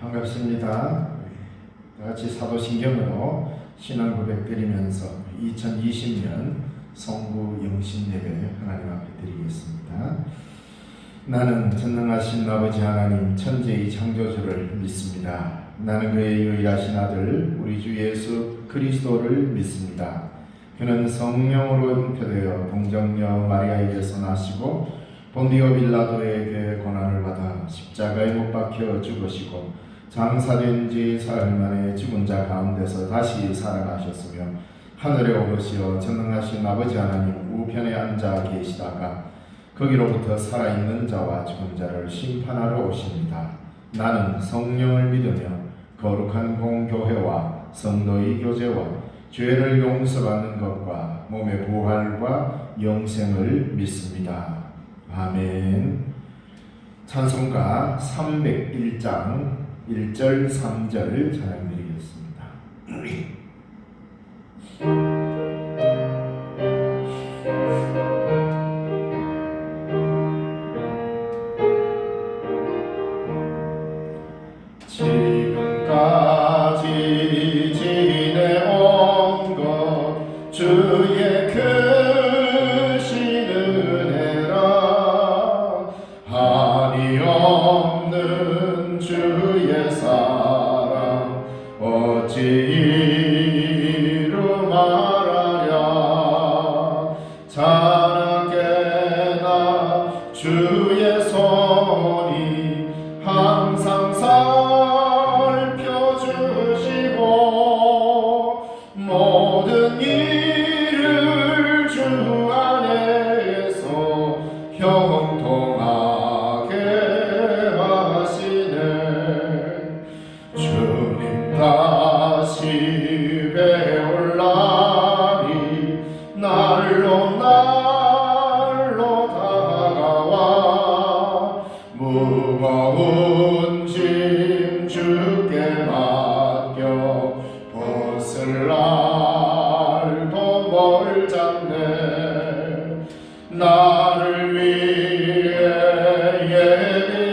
반갑습니다. 다 같이 사도신경으로 신앙 고백 드리면서 2020년 성부 영신 예배 하나님 앞에 드리겠습니다. 나는 전능하신 아버지 하나님 천지의 창조주를 믿습니다. 나는 그의 유일하신 아들 우리 주 예수 그리스도를 믿습니다. 그는 성령으로 잉태되어 동정녀 마리아에게서 나시고 본디오 빌라도에게 고난을 받아 십자가에 못 박혀 죽으시고 장사된 지 사흘 만에 죽은 자 가운데서 다시 살아나셨으며 하늘에 오르시어 전능하신 아버지 하나님 우편에 앉아 계시다가 거기로부터 살아있는 자와 죽은 자를 심판하러 오십니다. 나는 성령을 믿으며 거룩한 공교회와 성도의 교제와 죄를 용서받는 것과 몸의 부활과 영생을 믿습니다. 아멘. 찬송가 301장 1절 3절 찬양드리겠습니다. 지금까지 지내온 것 주의 크신 은혜라 한이 없는 주의 사랑 어찌 이루 말하랴 자나깨나 주의 손이 항상 살펴주시고 모든 일을 주 안에서 형통하게 하시네. 주님 다시 배울 날이 날로 다가와 무거운 짐 주께 맡겨 벗을 날도 멀잖네. 나를 위해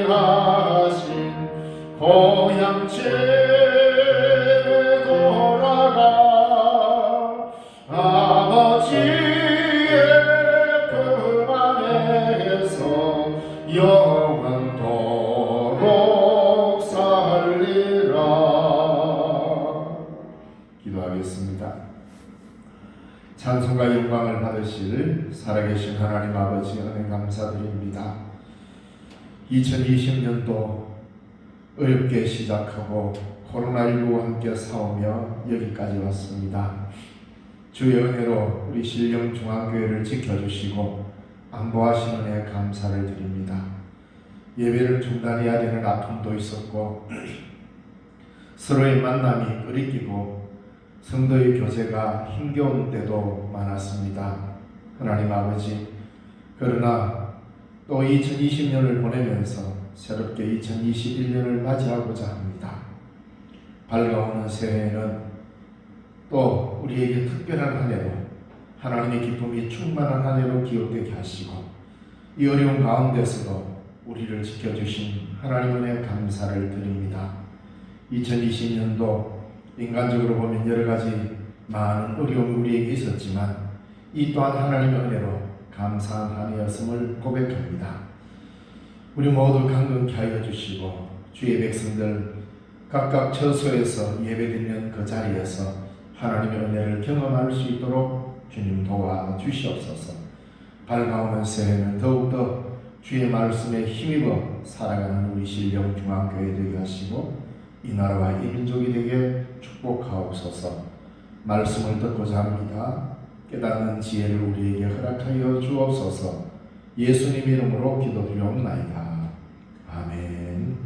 예비하신 고향 집에 돌아가 아버지의 품 안에서 영원토록 살리라. 기도하겠습니다. 찬송과 영광을 받으실 살아계신 하나님 아버지 은혜 감사드립니다. 2020년도 어렵게 시작하고 코로나19와 함께 싸우며 여기까지 왔습니다. 주의 은혜로 우리 신령중앙교회를 지켜주시고 안보하시는 은혜에 감사를 드립니다. 예배를 중단해야 되는 아픔도 있었고 서로의 만남이 끓이기고 성도의 교제가 힘겨운 때도 많았습니다. 하나님 아버지, 그러나 또 2020년을 보내면서 새롭게 2021년을 맞이하고자 합니다. 밝아오는 새해에는 또 우리에게 특별한 한 해로 하나님의 기쁨이 충만한 한 해로 기억되게 하시고 이 어려운 가운데서도 우리를 지켜주신 하나님 은혜에 감사를 드립니다. 2020년도 인간적으로 보면 여러 가지 많은 어려움이 우리에게 있었지만 이 또한 하나님의 은혜로 감사한 한 해였음을 고백합니다. 우리 모두 강건케 하여 주시고 주의 백성들 각각 처소에서 예배드리는 그 자리에서 하나님의 은혜를 경험할 수 있도록 주님 도와주시옵소서. 밝아오는 새해는 더욱더 주의 말씀에 힘입어 살아가는 우리 신령중앙교회 되게 하시고 이 나라와 이 민족이 되게 축복하옵소서. 말씀을 듣고자 합니다. 깨닫는 지혜를 우리에게 허락하여 주옵소서. 예수님 이름으로 기도드리옵나이다. 아멘.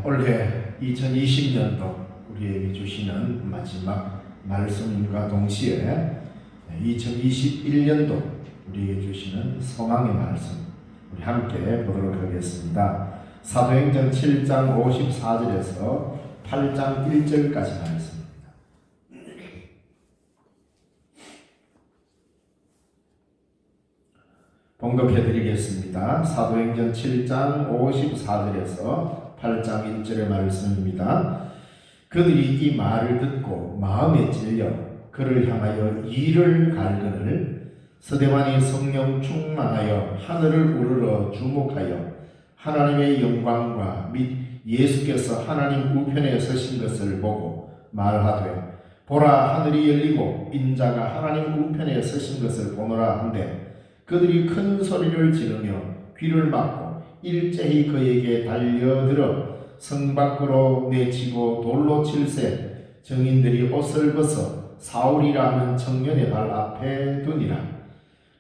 올해 2020년도 우리에게 주시는 마지막 말씀과 동시에 2021년도 우리에게 주시는 소망의 말씀 우리 함께 보도록 하겠습니다. 사도행전 7장 54절에서 8장 1절까지 말씀입니다. 봉독해 드리겠습니다. 사도행전 7장 54절에서 8장 1절의 말씀입니다. 그들이 이 말을 듣고 마음에 찔려 그를 향하여 이를 갈거늘 스데반이 성령 충만하여 하늘을 우러러 주목하여 하나님의 영광과 및 예수께서 하나님 우편에 서신 것을 보고 말하되 보라 하늘이 열리고 인자가 하나님 우편에 서신 것을 보노라 한데 그들이 큰 소리를 지르며 귀를 막고 일제히 그에게 달려들어 성 밖으로 내치고 돌로 칠세 증인들이 옷을 벗어 사울이라 하는 청년의 발 앞에 두니라.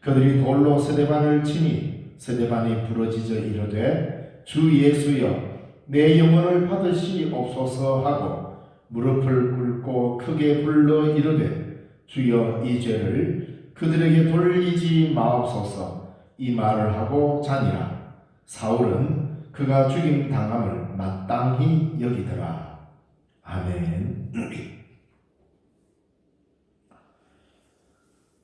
그들이 돌로 스데반을 치니 스데반이 부러지져 이르되 주 예수여 내 영혼을 받으시옵소서 하고 무릎을 꿇고 크게 불러 이르되 주여 이 죄를 그들에게 돌리지 마옵소서. 이 말을 하고 자니라. 사울은 그가 죽임 당함을 마땅히 여기더라. 아멘.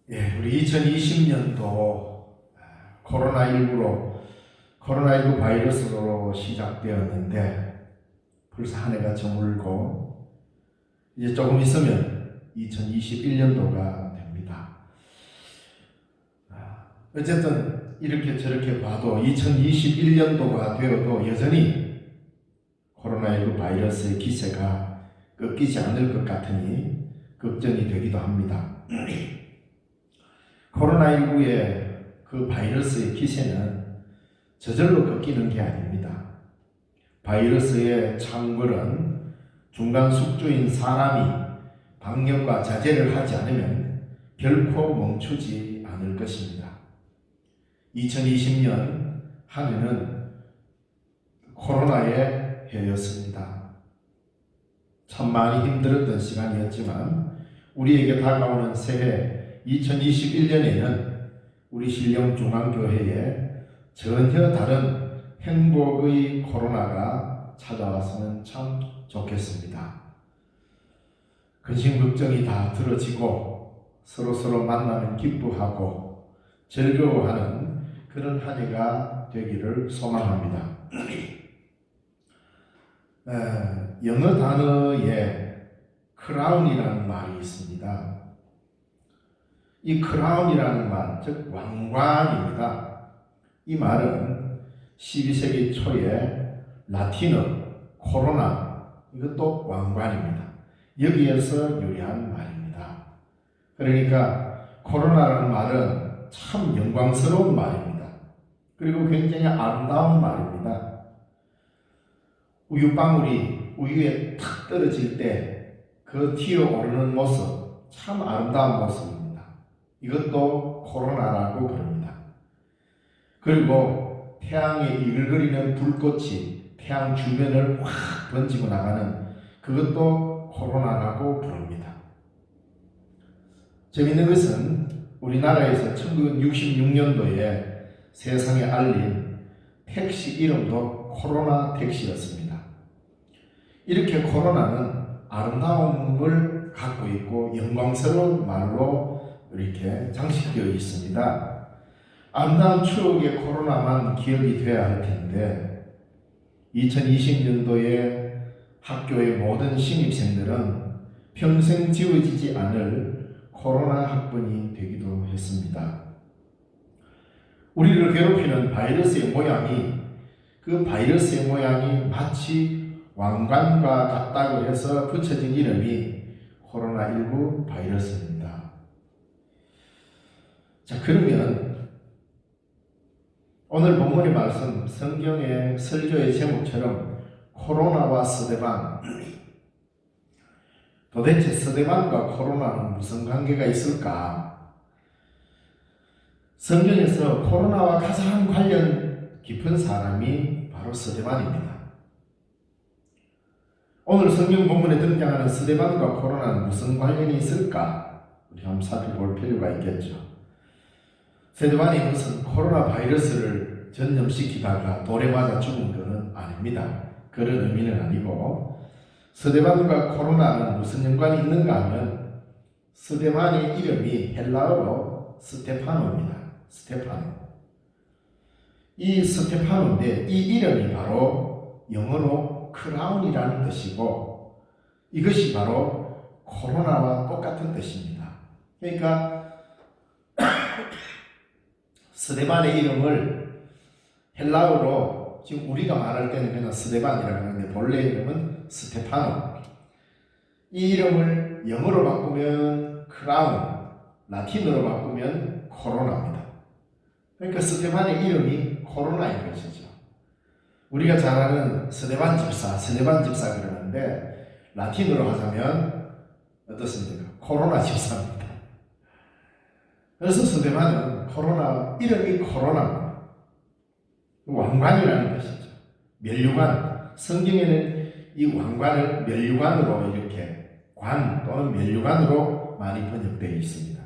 예, 우리 2020년도 코로나19 바이러스로 시작되었는데 벌써 한 해가 저물고 이제 조금 있으면 2021년도가 됩니다. 어쨌든 이렇게 저렇게 봐도 2021년도가 되어도 여전히 코로나19 바이러스의 기세가 꺾이지 않을 것 같으니 걱정이 되기도 합니다. 코로나19의 그 바이러스의 기세는 저절로 꺾이는 게 아닙니다. 바이러스의 창궐은 중간 숙주인 사람이 방역과 자제를 하지 않으면 결코 멈추지 않을 것입니다. 2020년 한 해는 코로나의 해였습니다. 참 많이 힘들었던 시간이었지만 우리에게 다가오는 새해 2021년에는 우리 신령중앙교회에 전혀 다른 행복의 코로나가 찾아왔으면 참 좋겠습니다. 근심 걱정이 다 들어지고 서로서로 만나면 기뻐하고 즐거워하는 그런 한 해가 되기를 소망합니다. 영어 단어에 크라운이라는 말이 있습니다. 이 크라운이라는 말, 즉 왕관입니다. 이 말은 12세기 초에 라틴어 코로나, 이것도 왕관입니다. 여기에서 유래한 말입니다. 그러니까 코로나라는 말은 참 영광스러운 말입니다. 그리고 굉장히 아름다운 말입니다. 우유방울이 우유에 탁 떨어질 때 그 튀어오르는 모습, 참 아름다운 모습입니다. 이것도 코로나라고 그럽니다. 그리고 태양에 이글거리는 불꽃이 태양 주변을 확 번지고 나가는 그것도 코로나라고 부릅니다. 재밌는 것은 우리나라에서 1966년도에 세상에 알린 택시 이름도 코로나 택시였습니다. 이렇게 코로나는 아름다움을 갖고 있고 영광스러운 말로 이렇게 장식되어 있습니다. 아름다운 추억의 코로나만 기억이 되어야 할 텐데 2020년도에 학교의 모든 신입생들은 평생 지워지지 않을 코로나 학번이 되기도 했습니다. 우리를 괴롭히는 바이러스의 모양이 그 바이러스의 모양이 마치 왕관과 같다고 해서 붙여진 이름이 코로나19 바이러스입니다. 자, 그러면 오늘 본문의 말씀 성경의 설교의 제목처럼 코로나와 스데반, 도대체 스데반과 코로나는 무슨 관계가 있을까? 성경에서 코로나와 가장 관련 깊은 사람이 바로 스데반입니다. 오늘 성경 본문에 등장하는 스데반과 코로나는 무슨 관련이 있을까? 우리 한번 살펴볼 필요가 있겠죠. 스데반이 무슨 코로나 바이러스를 전염시키다가 돌에 맞아 죽은 것은 아닙니다. 그런 의미는 아니고, 스데반과 코로나는 무슨 연관이 있는가 하면 스데반의 이름이 헬라어로 스테파노입니다. 스테파노. 이 스테파노인데 이 이름이 바로 영어로 크라운이라는 뜻이고, 이것이 바로 코로나와 똑같은 뜻입니다. 그러니까 스데반의 이름을 헬라어로 지금 우리가 말할 때는 그냥 스데반이라고 하는데 본래 이름은 스테파노. 이 이름을 영어로 바꾸면 크라운, 라틴어로 바꾸면 코로나입니다. 그러니까 스데반의 이름이 코로나인 것이죠. 우리가 잘 아는 스데반 집사 그러는데 라틴어로 하자면 어떻습니까? 코로나 집사입니다. 그래서 스데반은 코로나, 이름이 코로나입니다. 왕관이라는 것이죠. 면류관. 성경에는 이 왕관을 면류관으로 이렇게 관 또는 면류관으로 많이 번역되어 있습니다.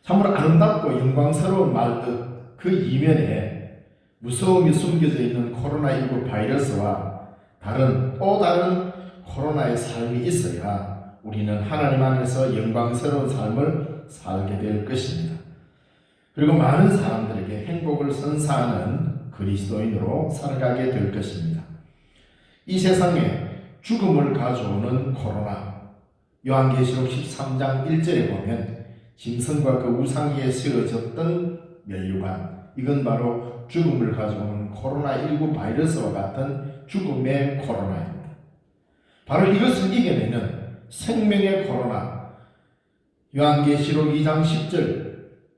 참으로 아름답고 영광스러운 말뜻 그 이면에 무서움이 숨겨져 있는 코로나19 바이러스와 또 다른 코로나의 삶이 있어야 우리는 하나님 안에서 영광스러운 삶을 살게 될 것입니다. 그리고 많은 사람들에게 행복을 선사하는 그리스도인으로 살아가게 될 것입니다. 이 세상에 죽음을 가져오는 코로나, 요한계시록 13장 1절에 보면 짐승과 그 우상기에 세워졌던 면류관, 이건 바로 죽음을 가져오는 코로나19 바이러스와 같은 죽음의 코로나입니다. 바로 이것을 이겨내는 생명의 코로나, 요한계시록 2장 10절,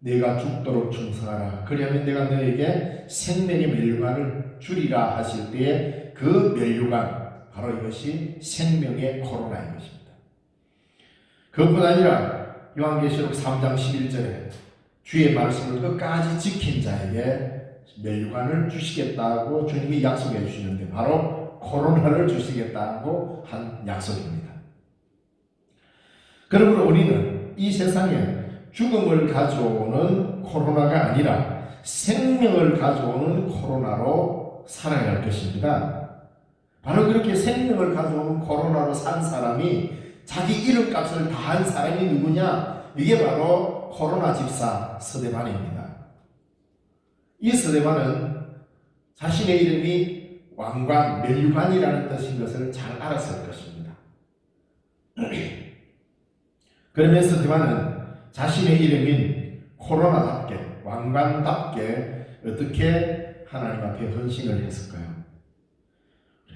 내가 죽도록 충성하라. 그리하면 내가 너에게 생명의 면류관을 주리라 하실 때에 그 면류관, 바로 이것이 생명의 코로나인 것입니다. 그것뿐 아니라 요한계시록 3장 11절에 주의 말씀을 끝까지 지킨 자에게 면류관을 주시겠다고 주님이 약속해 주시는데 바로 코로나를 주시겠다고 한 약속입니다. 그러므로 우리는 이 세상에 죽음을 가져오는 코로나가 아니라 생명을 가져오는 코로나로 살아갈 것입니다. 바로 그렇게 생명을 가져오는 코로나로 산 사람이 자기 이름값을 다한 사람이 누구냐? 이게 바로 코로나 집사 스데반입니다. 이 스데반은 자신의 이름이 왕관, 면류관이라는 뜻인 것을 잘 알았을 것입니다. 그러면서 스데반은 자신의 이름인 코로나답게, 왕관답게 어떻게 하나님 앞에 헌신을 했을까요?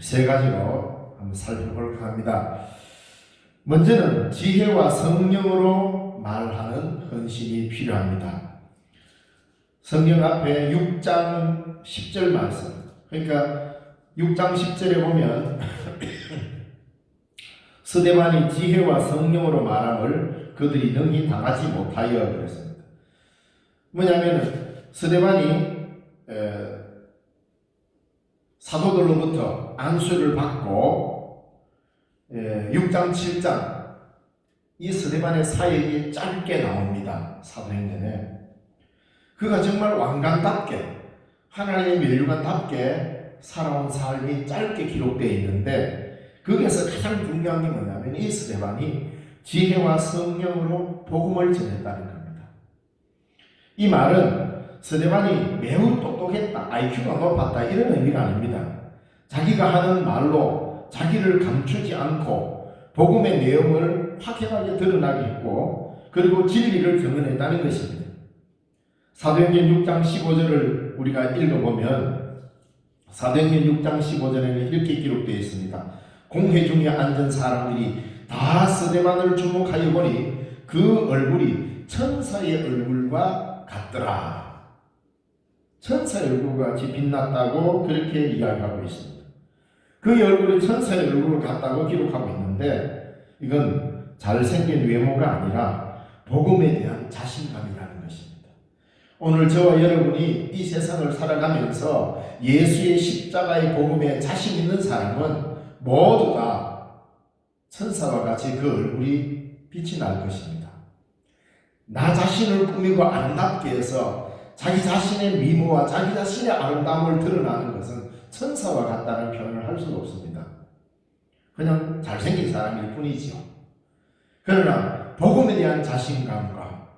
세 가지로 한번 살펴볼까 합니다. 먼저는 지혜와 성령으로 말하는 헌신이 필요합니다. 성경 앞에 6장 10절 말씀, 그러니까 6장 10절에 보면 스데반이 지혜와 성령으로 말함을 그들이 능히 당하지 못하여 그랬습니다. 뭐냐면 스데반이 사도들로부터 안수를 받고 6장 7장 이 스데반의 사역이 짧게 나옵니다. 사도행전에. 그가 정말 왕관답게 하나님의 면류관답게 살아온 삶이 짧게 기록되어 있는데 거기에서 가장 중요한 게 뭐냐면 이 스데반이 지혜와 성령으로 복음을 전했다는 겁니다. 이 말은 스데반이 매우 똑똑했다, IQ가 높았다 이런 의미가 아닙니다. 자기가 하는 말로 자기를 감추지 않고 복음의 내용을 확연하게 드러나게 했고 그리고 진리를 증언했다는 것입니다. 사도행전 6장 15절을 우리가 읽어보면 사도행전 6장 15절에는 이렇게 기록되어 있습니다. 공회 중에 앉은 사람들이 다 스데반을 주목하여 보니 그 얼굴이 천사의 얼굴과 같더라. 천사의 얼굴과 같이 빛났다고 그렇게 이야기하고 있습니다. 그의 얼굴이 천사의 얼굴과 같다고 기록하고 있는데 이건 잘생긴 외모가 아니라 복음에 대한 자신감이라는 것입니다. 오늘 저와 여러분이 이 세상을 살아가면서 예수의 십자가의 복음에 자신 있는 사람은 모두 다 천사와 같이 그 얼굴이 빛이 날 것입니다. 나 자신을 꾸미고 아름답게 해서 자기 자신의 미모와 자기 자신의 아름다움을 드러나는 것은 천사와 같다는 표현을 할 수가 없습니다. 그냥 잘생긴 사람일 뿐이지요. 그러나 복음에 대한 자신감과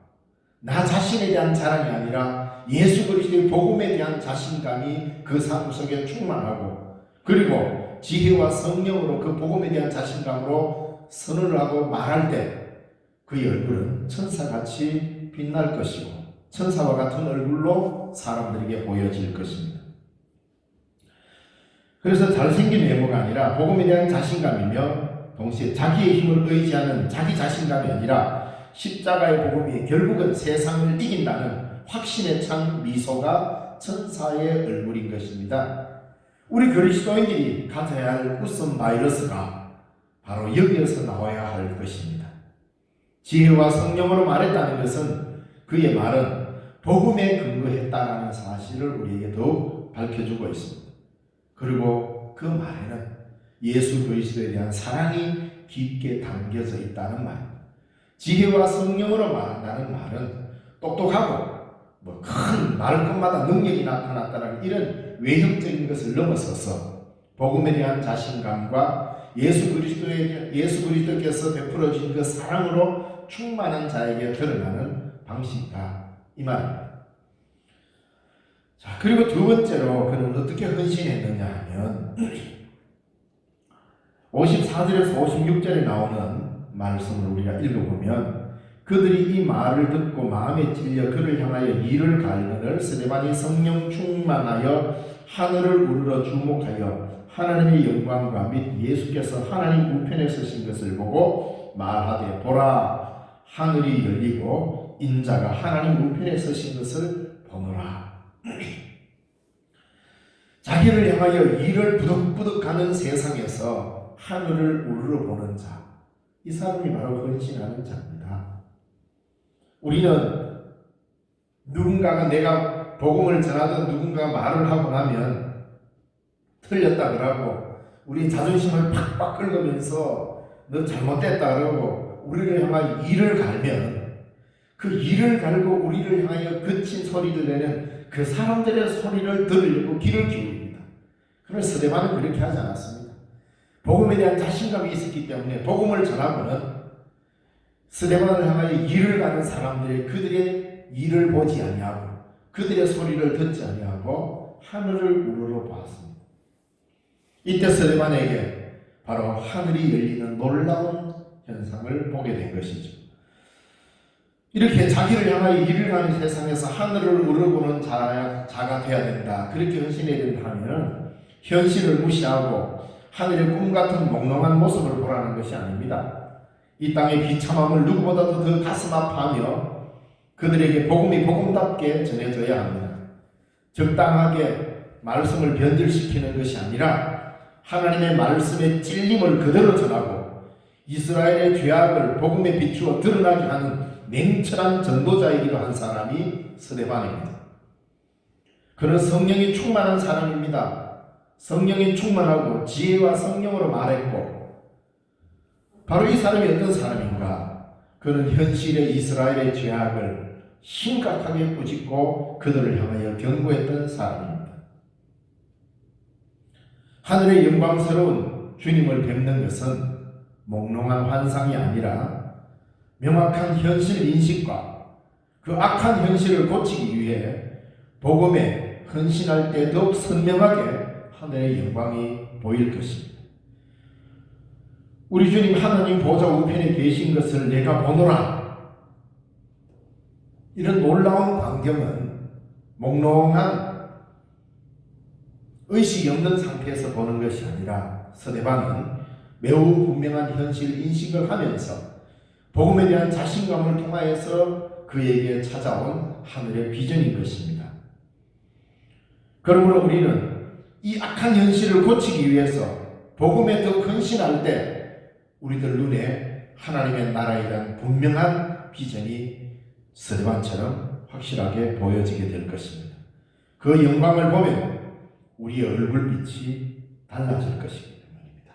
나 자신에 대한 자랑이 아니라 예수 그리스도의 복음에 대한 자신감이 그 삶 속에 충만하고, 그리고 지혜와 성령으로 그 복음에 대한 자신감으로 선언을 하고 말할 때 그의 얼굴은 천사같이 빛날 것이고 천사와 같은 얼굴로 사람들에게 보여질 것입니다. 그래서 잘생긴 외모가 아니라 복음에 대한 자신감이며, 동시에 자기의 힘을 의지하는 자기 자신감이 아니라 십자가의 복음이 결국은 세상을 이긴다는 확신에 찬 미소가 천사의 얼굴인 것입니다. 우리 그리스도인들이 가져야 할 웃음 바이러스가 바로 여기에서 나와야 할 것입니다. 지혜와 성령으로 말했다는 것은 그의 말은 복음에 근거했다는 사실을 우리에게 더욱 밝혀주고 있습니다. 그리고 그 말에는 예수 그리스도에 대한 사랑이 깊게 담겨져 있다는 말입니다. 지혜와 성령으로 말한다는 말은 똑똑하고 큰 말 것마다 능력이 나타났다는 이런 외형적인 것을 넘어서서 복음에 대한 자신감과 예수 그리스도께서 베풀어 주신 그 사랑으로 충만한 자에게 드러나는 방식이다, 이 말입니다. 자, 그리고 두 번째로 그는 어떻게 헌신했느냐 하면 54절에서 56절에 나오는 말씀을 우리가 읽어보면, 그들이 이 말을 듣고 마음에 찔려 그를 향하여 이를 갈거늘 스데반이 성령 충만하여 하늘을 우러러 주목하여 하나님의 영광과 및 예수께서 하나님 우편에 서신 것을 보고 말하되, 보라, 하늘이 열리고 인자가 하나님 우편에 서신 것을 보노라. 자기를 향하여 이를 부득부득하는 세상에서 하늘을 우러러보는 자, 이 사람이 바로 헌신하는 자입니다. 우리는 누군가가, 내가 복음을 전하던 누군가가 말을 하고 나면 틀렸다 그러고 우리 자존심을 팍팍 긁으면서 너 잘못됐다 그러고 우리를 향하여 이를 갈면, 그 이를 갈고 우리를 향하여 거친 소리를 내는 그 사람들의 소리를 들으려고 귀를 기울입니다. 그러나 스데반은 그렇게 하지 않았습니다. 복음에 대한 자신감이 있었기 때문에 복음을 전하고는 스데반을 향하여 이를 가는 사람들의 그들의 일을 보지 아니하고 그들의 소리를 듣지 아니하고 하늘을 우러러 보았습니다. 이때 스데반에게 바로 하늘이 열리는 놀라운 현상을 보게 된 것이죠. 이렇게 자기를 향하여 이를 가는 세상에서 하늘을 우러보는 자가 되어야 된다, 그렇게 헌신해야 된다 하면 현실을 무시하고 하늘의 꿈같은 몽롱한 모습을 보라는 것이 아닙니다. 이 땅의 비참함을 누구보다도 더 가슴 아파하며 그들에게 복음이 복음답게 전해져야 합니다. 적당하게 말씀을 변질시키는 것이 아니라 하나님의 말씀의 찔림을 그대로 전하고 이스라엘의 죄악을 복음에 비추어 드러나게 하는 냉철한 전도자이기도 한 사람이 스데반입니다. 그는 성령이 충만한 사람입니다. 성령이 충만하고 지혜와 성령으로 말했고, 바로 이 사람이 어떤 사람인가? 그는 현실의 이스라엘의 죄악을 심각하게 꾸짖고 그들을 향하여 경고했던 사람입니다. 하늘의 영광스러운 주님을 뵙는 것은 몽롱한 환상이 아니라 명확한 현실 인식과 그 악한 현실을 고치기 위해 복음에 헌신할 때 더욱 선명하게 하늘의 영광이 보일 것입니다. 우리 주님 하나님 보좌 우편에 계신 것을 내가 보노라. 이런 놀라운 광경은 몽롱한 의식이 없는 상태에서 보는 것이 아니라 스데반은 매우 분명한 현실 인식을 하면서 복음에 대한 자신감을 통하여서 그에게 찾아온 하늘의 비전인 것입니다. 그러므로 우리는 이 악한 현실을 고치기 위해서 복음에 더 헌신할 때 우리들 눈에 하나님의 나라에 대한 분명한 비전이 스데반처럼 확실하게 보여지게 될 것입니다. 그 영광을 보면 우리의 얼굴빛이 달라질 것이기 때문입니다.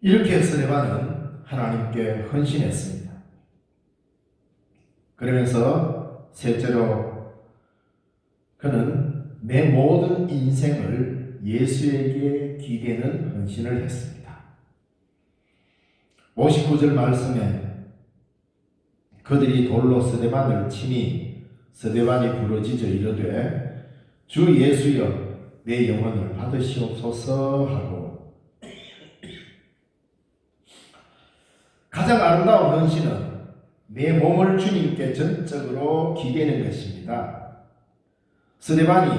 이렇게 스데반은 하나님께 헌신했습니다. 그러면서 셋째로 그는 내 모든 인생을 예수에게 기대는 헌신을 했습니다. 59절 말씀에 그들이 돌로 스데반을 치니 스데반이 부러지져 이르되 주 예수여 내 영혼을 받으시옵소서 하고, 가장 아름다운 헌신은 내 몸을 주님께 전적으로 기대는 것입니다. 스데반이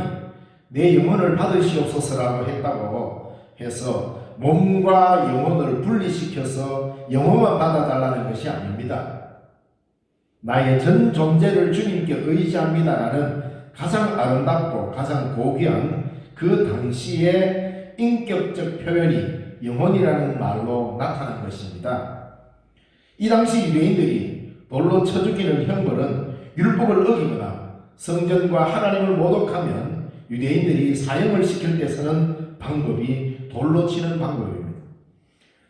내 영혼을 받으시옵소서라고 했다고 해서 몸과 영혼을 분리시켜서 영혼만 받아달라는 것이 아닙니다. 나의 전 존재를 주님께 의지합니다라는 가장 아름답고 가장 고귀한 그 당시의 인격적 표현이 영혼이라는 말로 나타난 것입니다. 이 당시 유대인들이 돌로 쳐 죽이는 형벌은 율법을 어기거나 성전과 하나님을 모독하면 유대인들이 사형을 시킬 때 쓰는 방법이 돌로 치는 방법입니다.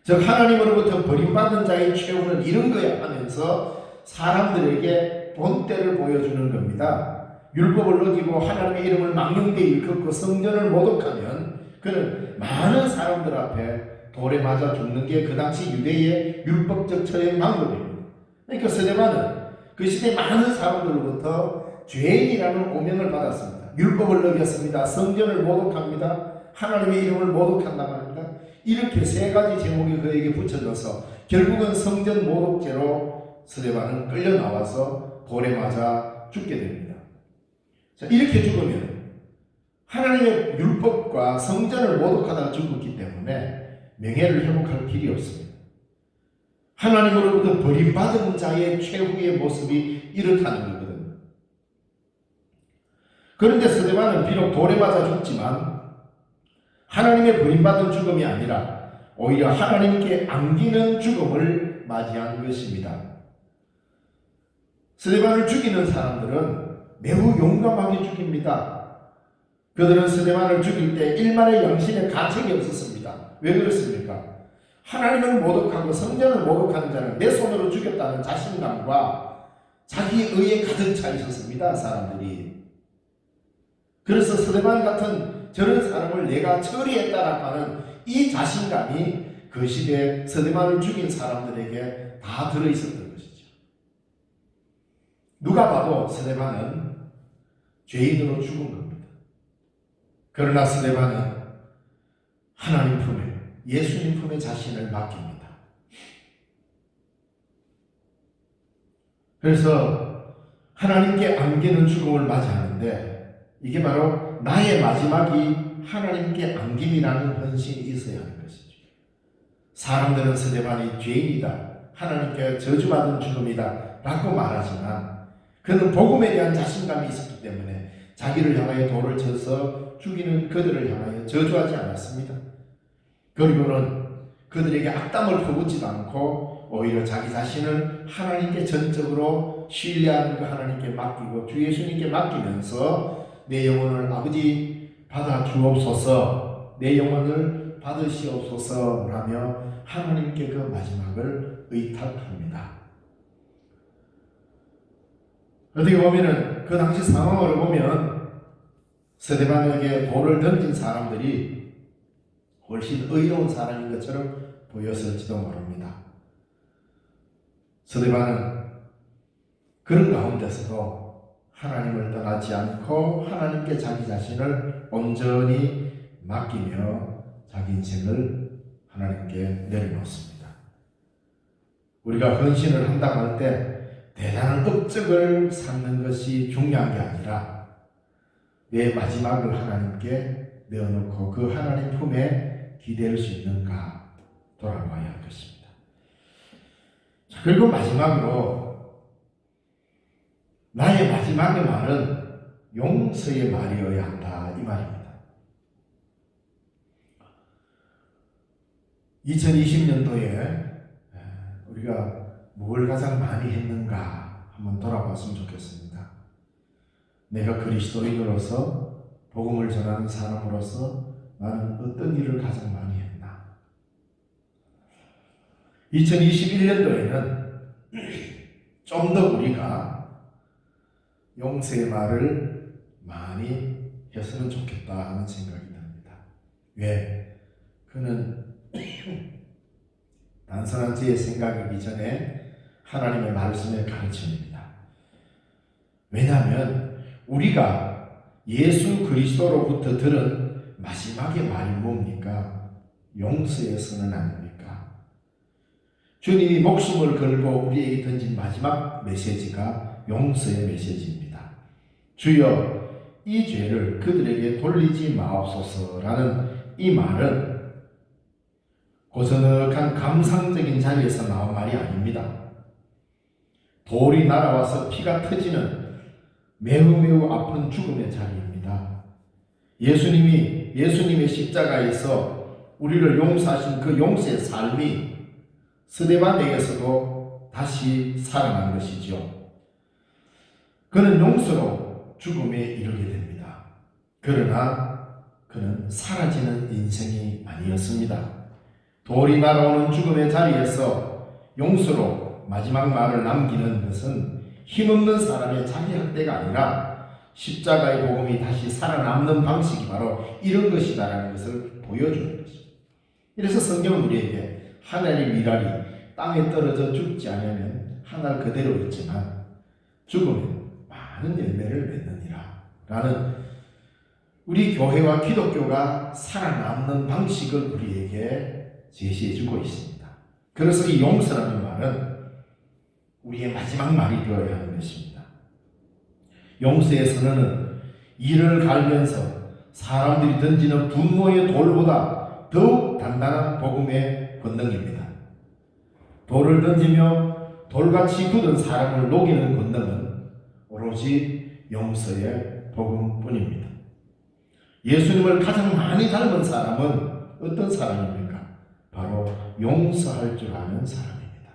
즉 하나님으로부터 버림받은 자의 최후는 이런 거야 하면서 사람들에게 본때를 보여주는 겁니다. 율법을 어기고 하나님의 이름을 망령되이 일컫고 성전을 모독하면 그는 많은 사람들 앞에 돌에 맞아 죽는 게 그 당시 유대의 율법적 처형 방법입니다. 그러니까 스데반은 그 시대 많은 사람들로부터 죄인이라는 오명을 받았습니다. 율법을 어겼습니다. 성전을 모독합니다. 하나님의 이름을 모독한단 말입니다. 이렇게 세 가지 제목이 그에게 붙여져서 결국은 성전 모독죄로 스데반은 끌려 나와서 돌에 맞아 죽게 됩니다. 자, 이렇게 죽으면 하나님의 율법과 성전을 모독하다 죽었기 때문에 명예를 회복할 길이 없습니다. 하나님으로부터 버림받은 자의 최후의 모습이 이렇다는 거거든요. 그런데 스데반은 비록 돌에 맞아 죽지만 하나님의 버림받은 죽음이 아니라 오히려 하나님께 안기는 죽음을 맞이한 것입니다. 스데반을 죽이는 사람들은 매우 용감하게 죽입니다. 그들은 스데반을 죽일 때 일말의 양심에 가책이 없었습니다. 왜 그렇습니까? 하나님을 모독하고 성전을 모독하는 자는 내 손으로 죽였다는 자신감과 자기 의에 가득 차 있었습니다. 사람들이. 그래서 스데반 같은 저런 사람을 내가 처리했다라고 하는 이 자신감이 그 시대에 스데반을 죽인 사람들에게 다 들어있었던 것이죠. 누가 봐도 스데반은 죄인으로 죽은 겁니다. 그러나 스데반은 하나님 품에, 예수님 품에 자신을 맡깁니다. 그래서 하나님께 안기는 죽음을 맞이하는데 이게 바로 나의 마지막이 하나님께 안김이라는 헌신이 있어야 하는 것이죠. 사람들은 스데반이 죄인이다, 하나님께 저주받은 죽음이다 라고 말하지만 그는 복음에 대한 자신감이 있었기 때문에 자기를 향하여 돌을 쳐서 죽이는 그들을 향하여 저주하지 않았습니다. 그리고는 그들에게 악담을 퍼붓지도 않고 오히려 자기 자신을 하나님께 전적으로 신뢰하는 그 하나님께 맡기고 주 예수님께 맡기면서 내 영혼을 아버지 받아 주옵소서, 내 영혼을 받으시옵소서라며 하나님께 그 마지막을 의탁합니다. 어떻게 보면은 그 당시 상황을 보면 스데반에게 돌을 던진 사람들이 훨씬 의로운 사람인 것처럼 보였을지도 모릅니다. 스데반은 그런 가운데서도 하나님을 떠나지 않고 하나님께 자기 자신을 온전히 맡기며 자기 인생을 하나님께 내려놓습니다. 우리가 헌신을 한다고 할 때 대단한 업적을 삼는 것이 중요한 게 아니라 내 마지막을 하나님께 내어놓고 그 하나님 품에 기댈 수 있는가 돌아봐야 할 것입니다. 자, 그리고 마지막으로 나의 마지막의 말은 용서의 말이어야 한다 이 말입니다. 2020년도에 우리가 뭘 가장 많이 했는가 한번 돌아봤으면 좋겠습니다. 내가 그리스도인으로서 복음을 전하는 사람으로서 나는 어떤 일을 가장 많이 했나? 2021년도에는 좀 더 우리가 용서의 말을 많이 했으면 좋겠다 하는 생각이 듭니다. 왜? 그는 단순한 제 생각이기 전에 하나님의 말씀의 가르침입니다. 왜냐하면 우리가 예수 그리스도로부터 들은 마지막의 말이 뭡니까? 용서의 선언 아닙니까? 주님이 목숨을 걸고 우리에게 던진 마지막 메시지가 용서의 메시지입니다. 주여 이 죄를 그들에게 돌리지 마옵소서라는 이 말은 고즈넉한 감상적인 자리에서 나온 말이 아닙니다. 돌이 날아와서 피가 터지는 매우 아픈 죽음의 자리입니다. 예수님의 십자가에서 우리를 용서하신 그 용서의 삶이 스데반에게서도 다시 살아난 것이죠. 그는 용서로 죽음에 이르게 됩니다. 그러나 그는 사라지는 인생이 아니었습니다. 돌이 날아오는 죽음의 자리에서 용서로 마지막 말을 남기는 것은 힘없는 사람의 자기학대가 아니라 십자가의 복음이 다시 살아남는 방식이 바로 이런 것이다라는 것을 보여주는 것입니다. 그래서 성경은 우리에게 하늘의 미랄이 땅에 떨어져 죽지 않으면 하늘 그대로 있지만 죽으면 많은 열매를 맺느니라 라는 우리 교회와 기독교가 살아남는 방식을 우리에게 제시해주고 있습니다. 그래서 이 용서라는 말은 우리의 마지막 말이 되어야 하는 것입니다. 용서의 선언은 이를 갈면서 사람들이 던지는 분노의 돌보다 더욱 단단한 복음의 권능입니다. 돌을 던지며 돌같이 굳은 사람을 녹이는 권능은 오로지 용서의 복음뿐입니다. 예수님을 가장 많이 닮은 사람은 어떤 사람입니까? 바로 용서할 줄 아는 사람입니다.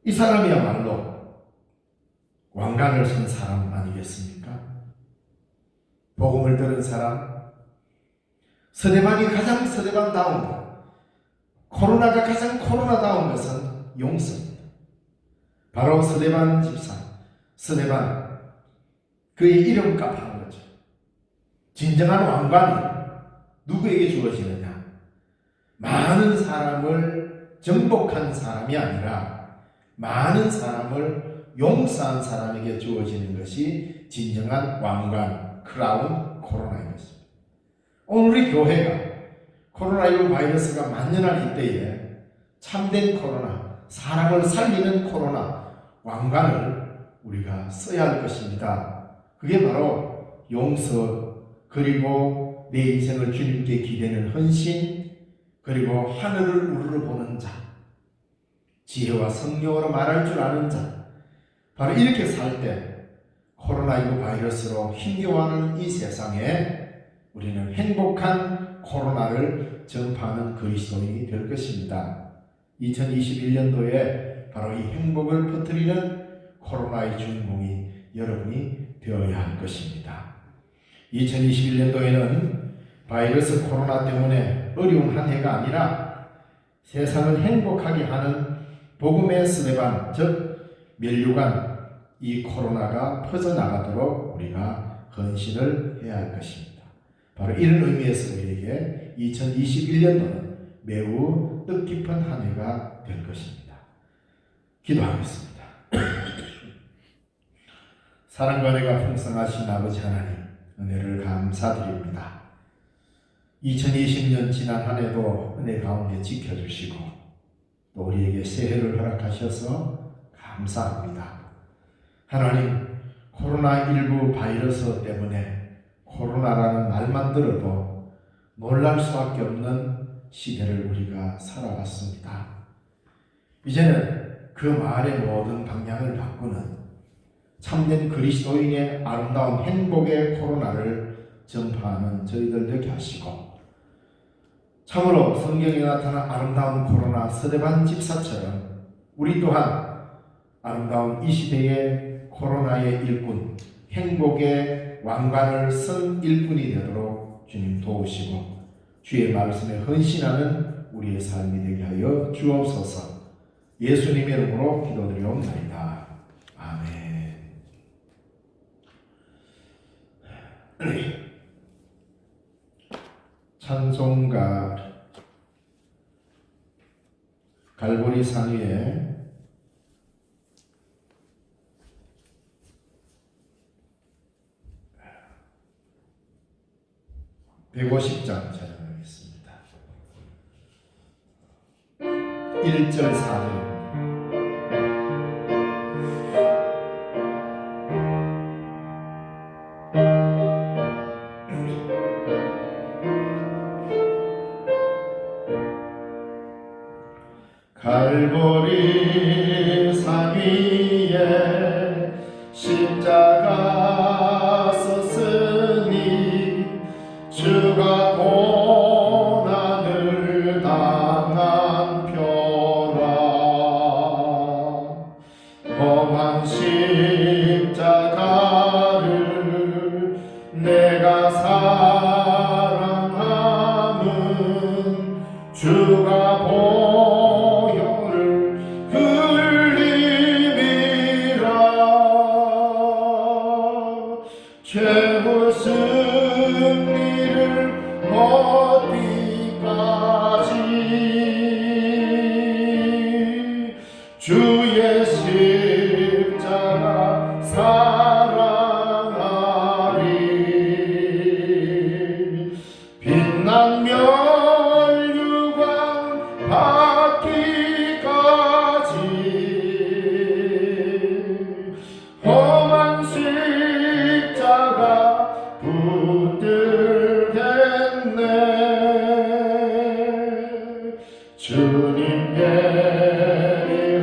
이 사람이야말로 왕관을 쓴 사람 아니겠습니까? 복음을 들은 사람, 스데반이 가장 스데반다운 것, 코로나가 가장 코로나다운 것은 용서입니다. 바로 스데반 집사, 스데반, 그의 이름값 하는 거죠. 진정한 왕관이 누구에게 주어지느냐? 많은 사람을 정복한 사람이 아니라 많은 사람을 용서한 사람에게 주어지는 것이 진정한 왕관, 크라운, 코로나인 것입니다. 오늘 우리 교회가 코로나19 바이러스가 만연한 이때에 참된 코로나, 사람을 살리는 코로나 왕관을 우리가 써야 할 것입니다. 그게 바로 용서, 그리고 내 인생을 주님께 기대는 헌신, 그리고 하늘을 우러러 보는 자, 지혜와 성령으로 말할 줄 아는 자, 바로 이렇게 살 때 코로나19 바이러스로 힘겨워하는 이 세상에 우리는 행복한 코로나를 전파하는 그리스도인이 될 것입니다. 2021년도에 바로 이 행복을 퍼뜨리는 코로나의 주인공이 여러분이 되어야 할 것입니다. 2021년도에는 바이러스 코로나 때문에 어려운 한 해가 아니라 세상을 행복하게 하는 복음의 스데반, 즉 면류관, 이 코로나가 퍼져나가도록 우리가 헌신을 해야 할 것입니다. 바로 이런 의미에서 우리에게 2021년도는 매우 뜻깊은 한 해가 될 것입니다. 기도하겠습니다. 사랑과 은혜가 풍성하신 아버지 하나님, 은혜를 감사드립니다. 2020년 지난 한 해도 은혜 가운데 지켜주시고 또 우리에게 새해를 허락하셔서 감사합니다. 하나님, 코로나19 바이러스 때문에 코로나라는 말만 들어도 놀랄 수밖에 없는 시대를 우리가 살아왔습니다. 이제는 그 말의 모든 방향을 바꾸는 참된 그리스도인의 아름다운 행복의 코로나를 전파하는 저희들 되게 하시고, 참으로 성경에 나타난 아름다운 코로나 스데반 집사처럼 우리 또한 아름다운 이 시대의 코로나의 일꾼, 행복의 왕관을 쓴 일꾼이 되도록 주님 도우시고 주의 말씀에 헌신하는 우리 우리의 삶이 되게 하여 주옵소서. 예수님의 이름으로 기도드리옵나이다. 아멘. 찬송가 갈보리 산 위에 150장 찬양하겠습니다. 1절 4절 갈보리 산 위에 십자가 썼으니 주가 고난을 당한 표라. 험한 십자가를 내가 사랑함은 주가 보혈을 흘림이라. 최후 승리를 어디까지 주의 십자가 사랑하리. 빛난 면류관 받기까지 험한 십자가 붙들겠네. 주님 예리하신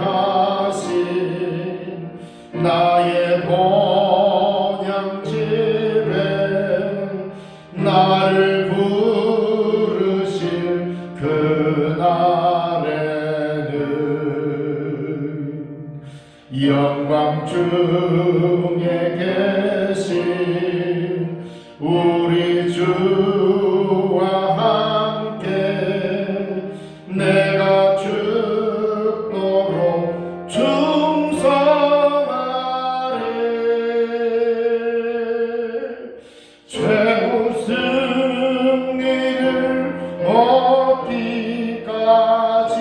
나의 본향집에 나를 부르실 그날에는 영광 중에 계신 우리 주와 함께 내가 죽도록 충성하리. 최후 승리를 얻기까지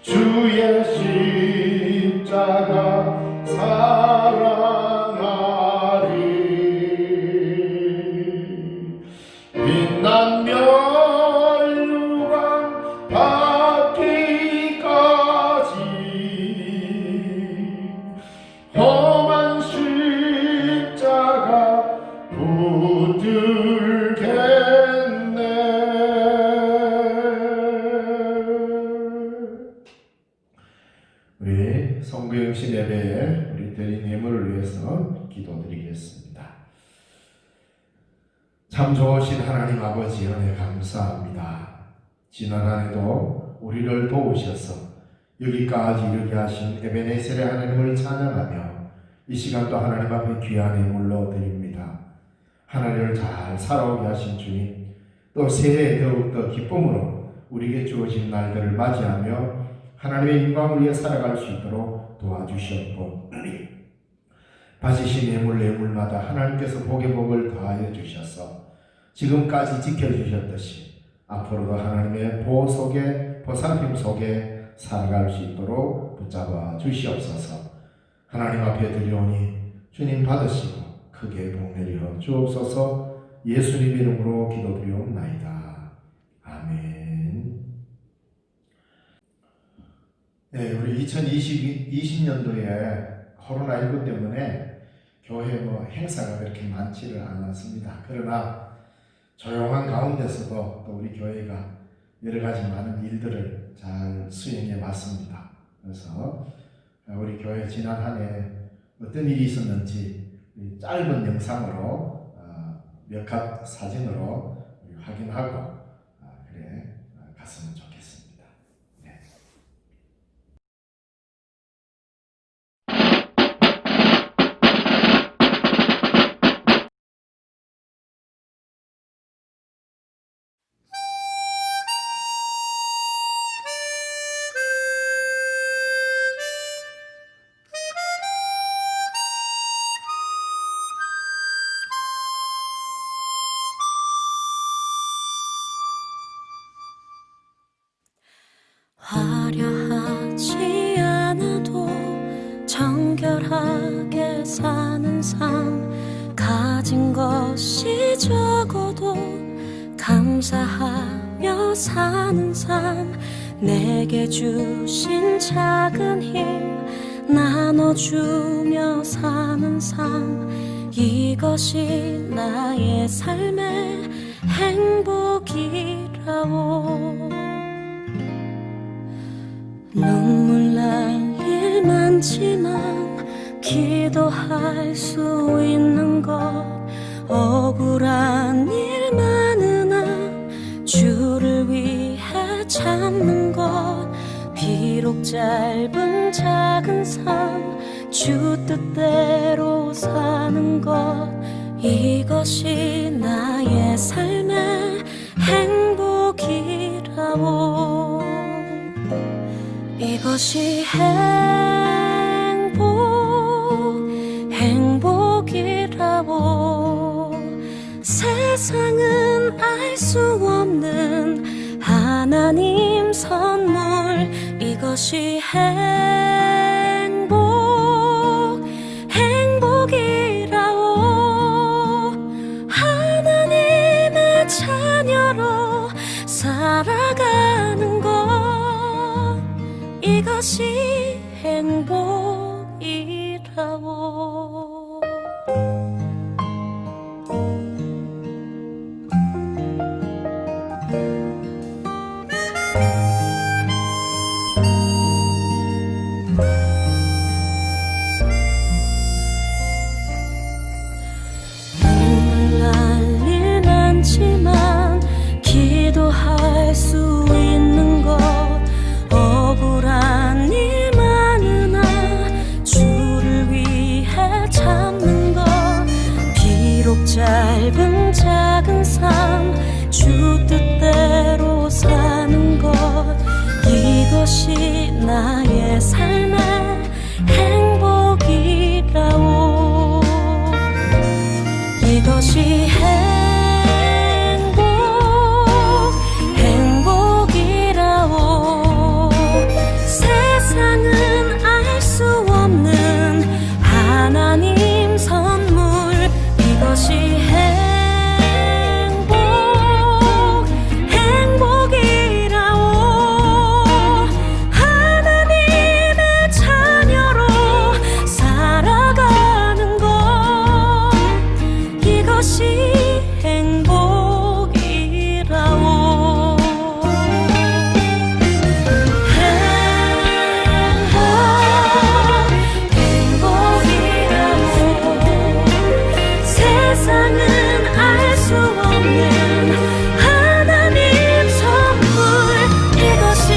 주의 십자가 사랑하리. 빛난 면류관 받기까지 험한 십자가 붙들겠네. 우리 성구영신 예배에 우리 드린 예물을 위해서 기도드리겠습니다. 참 좋으신 하나님 아버지 은혜 감사합니다. 지난 한 해도 우리를 도우셔서 여기까지 이르게 하신 에베네셀의 하나님을 찬양하며 이 시간도 하나님 앞에 귀한 예물로 드립니다. 하나님을 잘 살아오게 하신 주님, 또 새해에 더욱더 기쁨으로 우리에게 주어진 날들을 맞이하며 하나님의 영광을 위해 살아갈 수 있도록 도와주시옵고 바치신 예물마다 하나님께서 복의 복을 더하여 주셔서 지금까지 지켜주셨듯이 앞으로도 하나님의 보호 속에 보살핌 속에 살아갈 수 있도록 붙잡아 주시옵소서. 하나님 앞에 드리오니 주님 받으시고 크게 복내려 주옵소서. 예수님 이름으로 기도드리옵나이다. 아멘. 네, 우리 2020년도에 코로나19 때문에 교회 행사가 그렇게 많지를 않았습니다. 그러나 조용한 가운데서도 또 우리 교회가 여러 가지 많은 일들을 잘 수행해 왔습니다. 그래서 우리 교회 지난 한 해 어떤 일이 있었는지 짧은 영상으로 몇 컷 사진으로 확인하고 그래 갔으면 좋겠습니다. 화려하지 않아도 정결하게 사는 삶, 가진 것이 적어도 감사하며 사는 삶, 내게 주신 작은 힘 나눠주며 사는 삶, 이것이 나의 삶의 행복이라오. 눈물 날 일 많지만 기도할 수 있는 것, 억울한 일 많으나 주를 위해 참는 것, 비록 짧은 작은 삶 주 뜻대로 사는 것, 이것이 나의 삶의 행복이라오. 이것이 행복이라오. 세상은 알 수 없는 하나님 선물, 이것이 행복이라오. 하나님의 자녀로 살아가는 것, 이것이 행복이라오. 눈물 날 일 많지만 기도할 수 있는 것, 억울한 일 많으나 주를 위해 참는 것, 비록 짧은 작은 삶 주 뜻대로 사는 것, 이것이 나의 삶의 행복이라오. 이것이 행복이라오. 세상은 알 수 없는 하나님 선물, 이것이 행복이라오. 하나님의 자녀로 살아가는 것, 이것이 행복이라오. 행복이라오. 세상은 알 수 없는 하나님 선물, 이것이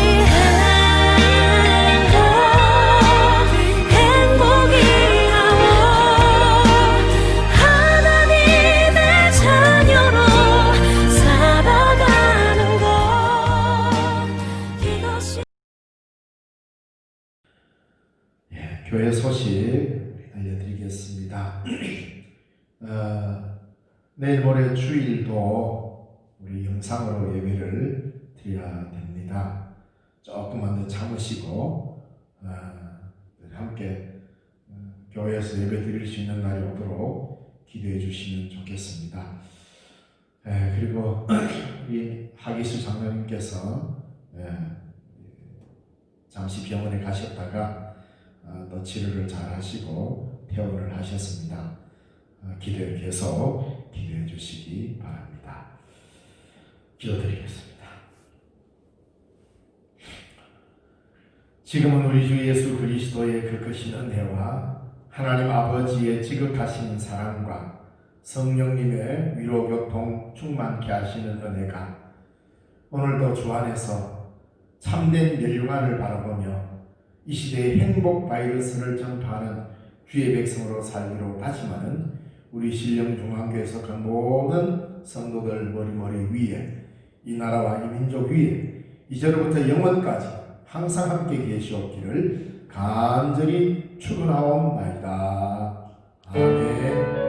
행복이라오. 하나님의 자녀로 살아가는 것, 이것이. 교회 소식 알려드리겠습니다. 내일 모레 주일도 우리 영상으로 예배를 드려야 됩니다. 조금만 더 참으시고 함께 교회에서 예배 드릴 수 있는 날이 오도록 기도해 주시면 좋겠습니다. 그리고 우리 하기수 장로님께서 잠시 병원에 가셨다가 또 치료를 잘 하시고 퇴원을 하셨습니다. 기도에 계속 기도해 주시기 바랍니다. 기도드리겠습니다. 지금은 우리 주 예수 그리스도의 그 크신 은혜와 하나님 아버지의 지극하신 사랑과 성령님의 위로 교통 충만케 하시는 은혜가 오늘도 주 안에서 참된 멸류관을 바라보며 이 시대의 행복 바이러스를 전파하는 주의 백성으로 살기로 다짐하는 우리 신령중앙교회 속한 모든 성도들 머리머리 위에, 이 나라와 이 민족 위에 이제로부터 영원까지 항상 함께 계시옵기를 간절히 축원하옵나이다. 아멘.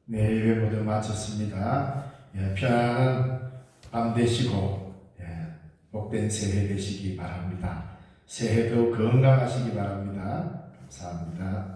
네, 예배 모두 마쳤습니다. 편안한 밤 되시고 복된 새해 되시기 바랍니다. 새해 더욱 건강하시기 바랍니다. 감사합니다.